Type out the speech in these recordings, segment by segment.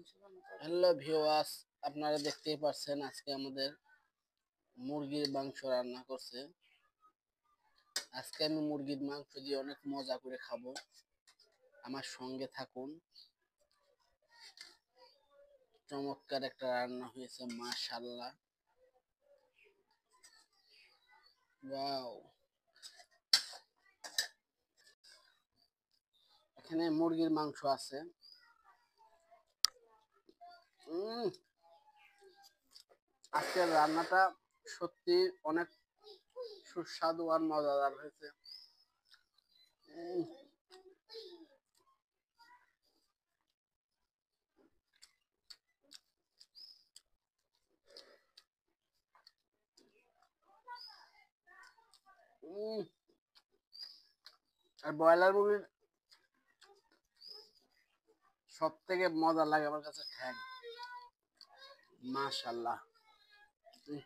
Hello viewers, আপনারা দেখতেই পাচ্ছেন আজকে আমাদের মুরগির মাংস রান্না করছে। আজকে আমি মুরগির মাংস দিয়ে অনেক মজা করে খাবো। আমার সঙ্গে থাকুন। চমৎকার একটা রান্না হয়েছে, মাশাআল্লাহ। ওয়াও! এখানে মুরগির মাংস আছে। আজকের রান্নাটা সত্যি অনেক সুস্বাদু আর মজাদার হয়েছে। উম, উম, আর ব্রয়লার মুরগির সব থেকে মজা লাগে আমার কাছে ঠ্যাং। মাশাআল্লাহ। উম,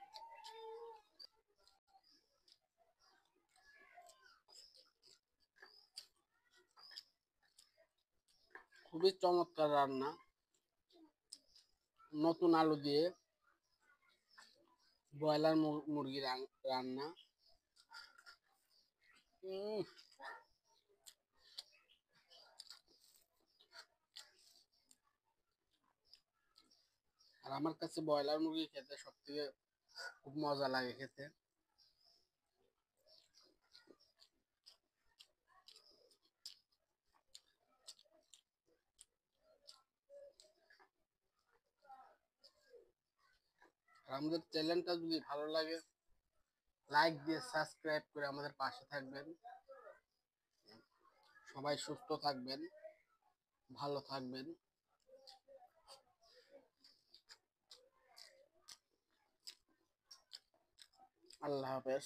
খুবই চমৎকার রান্না। নতুন আলু দিয়ে ব্রয়লার মুরগি রান্না। উম, আর আমার কাছে ব্রয়লার মুরগি খেতে সব থেকে খুব মজা লাগে খেতে। আর আমাদের চ্যানেলটা যদি ভালো লাগে, লাইক দিয়ে সাবস্ক্রাইব করে আমাদের পাশে থাকবেন। সবাই সুস্থ থাকবেন, ভালো থাকবেন। আল্লাহ হাফেজ।